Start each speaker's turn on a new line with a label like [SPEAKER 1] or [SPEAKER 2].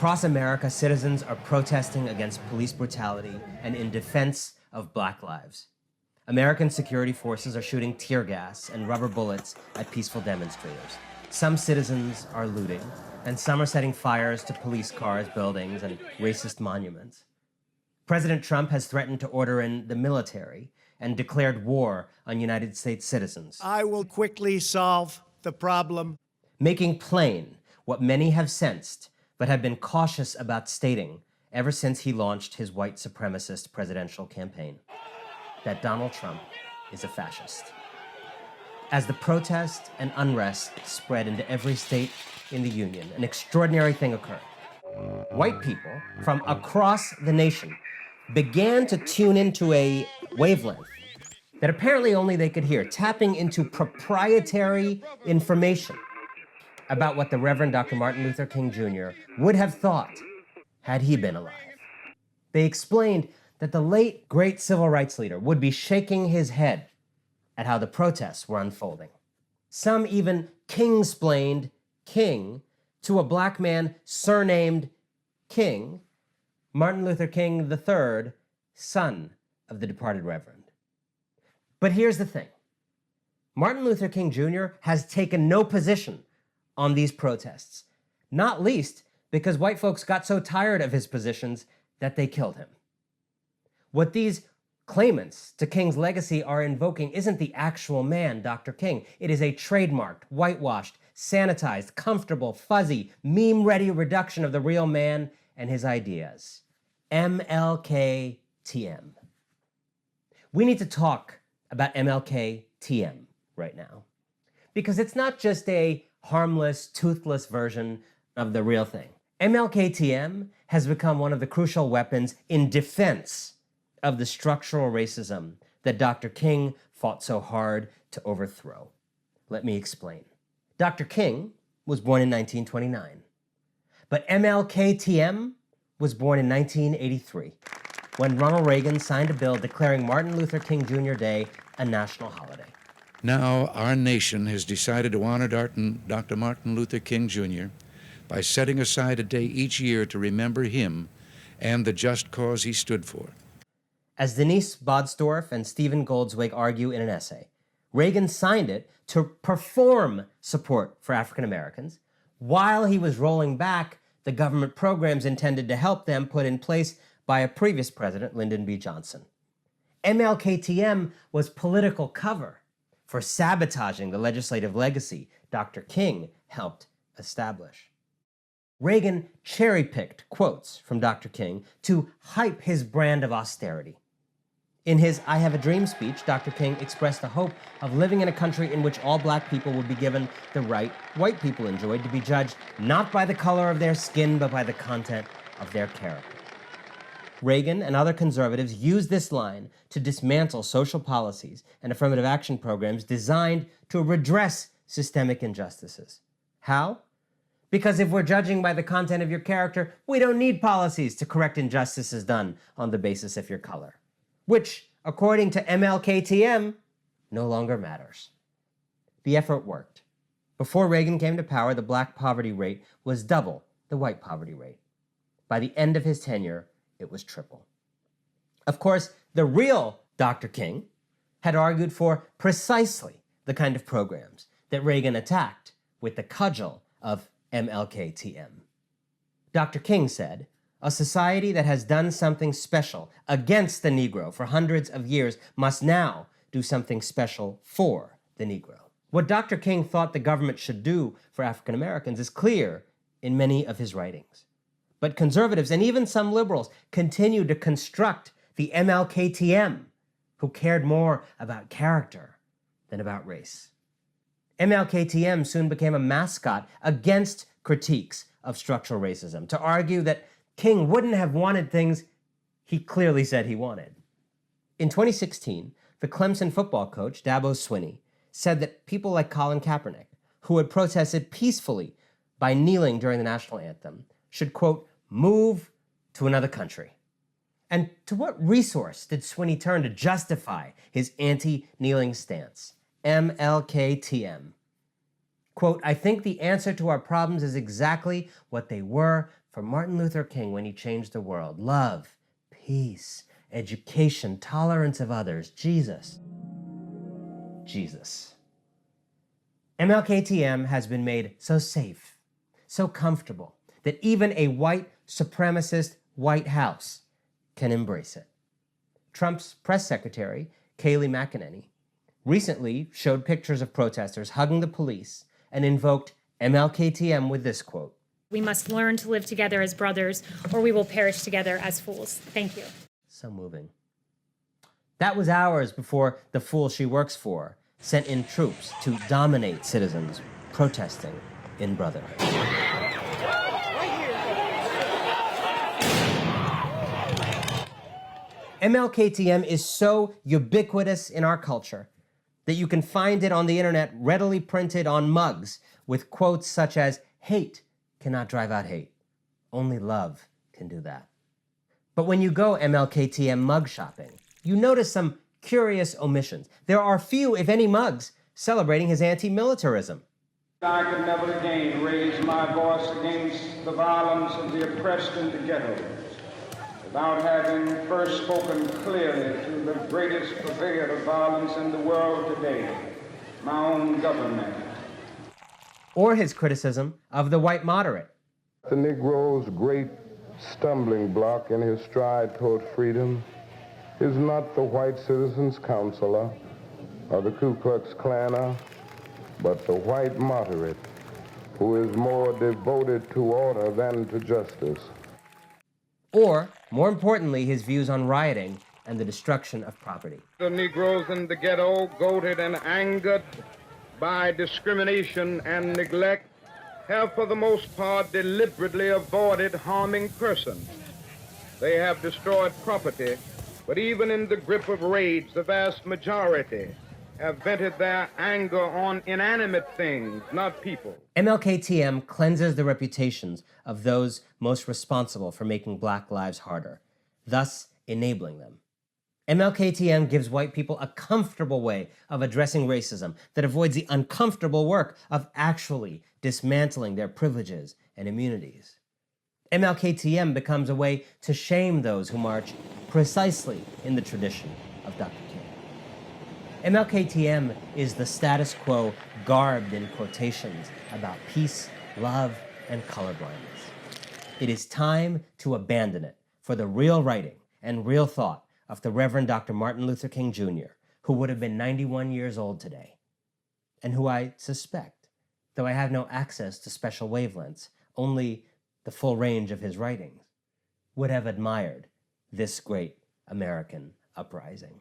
[SPEAKER 1] Across America, citizens are protesting against police brutality and in defense of Black lives. American security forces are shooting tear gas and rubber bullets at peaceful demonstrators. Some citizens are looting, and some are setting fires to police cars, buildings, and racist monuments. President Trump has threatened to order in the military and declared war on United States citizens.
[SPEAKER 2] I will quickly solve the problem.
[SPEAKER 1] Making plain what many have sensed but have been cautious about stating ever since he launched his white supremacist presidential campaign, that Donald Trump is a fascist. As the protest and unrest spread into every state in the Union, an extraordinary thing occurred. White people from across the nation began to tune into a wavelength that apparently only they could hear, tapping into proprietary information about what the Reverend Dr. Martin Luther King Jr. would have thought had he been alive. They explained that the late, great civil rights leader would be shaking his head at how the protests were unfolding. Some even king-splained King to a Black man surnamed King, Martin Luther King III, son of the departed Reverend. But here's the thing. Martin Luther King Jr. has taken no position on these protests, not least because white folks got so tired of his positions that they killed him. What these claimants to King's legacy are invoking isn't the actual man, Dr. King. It is a trademarked, whitewashed, sanitized, comfortable, fuzzy, meme-ready reduction of the real man and his ideas. MLK TM. We need to talk about MLK TM right now, because it's not just a harmless, toothless version of the real thing. MLK TM has become one of the crucial weapons in defense of the structural racism that Dr. King fought so hard to overthrow. Let me explain. Dr. King was born in 1929, but MLK TM was born in 1983, when Ronald Reagan signed a bill declaring Martin Luther King Jr. Day a national holiday.
[SPEAKER 3] Now, our nation has decided to honor Dr. Martin Luther King Jr. by setting aside a day each year to remember him and the just cause he stood for.
[SPEAKER 1] As Denise Bodsdorf and Stephen Goldswig argue in an essay, Reagan signed it to perform support for African Americans while he was rolling back the government programs intended to help them put in place by a previous president, Lyndon B. Johnson. MLK-TM was political cover for sabotaging the legislative legacy Dr. King helped establish. Reagan cherry-picked quotes from Dr. King to hype his brand of austerity. In his I Have a Dream speech, Dr. King expressed the hope of living in a country in which all Black people would be given the right white people enjoyed to be judged not by the color of their skin, but by the content of their character. Reagan and other conservatives used this line to dismantle social policies and affirmative action programs designed to redress systemic injustices. How? Because if we're judging by the content of your character, we don't need policies to correct injustices done on the basis of your color, which, according to MLK-TM, no longer matters. The effort worked. Before Reagan came to power, the Black poverty rate was double the white poverty rate. By the end of his tenure, it was triple. Of course, the real Dr. King had argued for precisely the kind of programs that Reagan attacked with the cudgel of MLK-TM. Dr. King said, "A society that has done something special against the Negro for hundreds of years must now do something special for the Negro." What Dr. King thought the government should do for African Americans is clear in many of his writings. But conservatives and even some liberals continue to construct the MLK-TM, who cared more about character than about race. MLK-TM soon became a mascot against critiques of structural racism, to argue that King wouldn't have wanted things he clearly said he wanted. In 2016, the Clemson football coach, Dabo Swinney, said that people like Colin Kaepernick, who had protested peacefully by kneeling during the national anthem, should, quote, move to another country. And to what resource did Swinney turn to justify his anti-kneeling stance? MLK-TM. Quote, "I think the answer to our problems is exactly what they were for Martin Luther King when he changed the world. Love, peace, education, tolerance of others. Jesus. Jesus. MLKTM has been made so safe, so comfortable, that even a white supremacist White House can embrace it. Trump's press secretary, Kayleigh McEnany, recently showed pictures of protesters hugging the police and invoked MLKTM with this quote:
[SPEAKER 4] "We must learn to live together as brothers, or we will perish together as fools." Thank you.
[SPEAKER 1] So moving. That was hours before the fool she works for sent in troops to dominate citizens protesting in brotherhood. MLKTM is so ubiquitous in our culture that you can find it on the internet readily printed on mugs with quotes such as, "Hate cannot drive out hate. Only love can do that." But when you go MLKTM mug shopping, you notice some curious omissions. There are few, if any, mugs celebrating his anti-militarism.
[SPEAKER 5] I could never again raise my voice against the violence of the oppressed in the ghettos without having first spoken clearly to the greatest purveyor of violence in the world today, my own government.
[SPEAKER 1] Or his criticism of the white moderate.
[SPEAKER 6] The Negro's great stumbling block in his stride toward freedom is not the white citizens' counselor or the Ku Klux Klaner, but the white moderate who is more devoted to order than to justice.
[SPEAKER 1] Or, more importantly, his views on rioting and the destruction of property.
[SPEAKER 5] The Negroes in the ghetto, goaded and angered by discrimination and neglect, have for the most part deliberately avoided harming persons. They have destroyed property, but even in the grip of rage, the vast majority have vented their anger on inanimate things, not people.
[SPEAKER 1] MLKTM cleanses the reputations of those most responsible for making black lives harder, thus enabling them. MLKTM gives white people a comfortable way of addressing racism that avoids the uncomfortable work of actually dismantling their privileges and immunities. MLKTM becomes a way to shame those who march precisely in the tradition of Dr. King. MLKTM is the status quo garbed in quotations about peace, love, and colorblindness. It is time to abandon it for the real writing and real thought of the Reverend Dr. Martin Luther King Jr., who would have been 91 years old today, and who I suspect, though I have no access to special wavelengths, only the full range of his writings, would have admired this great American uprising.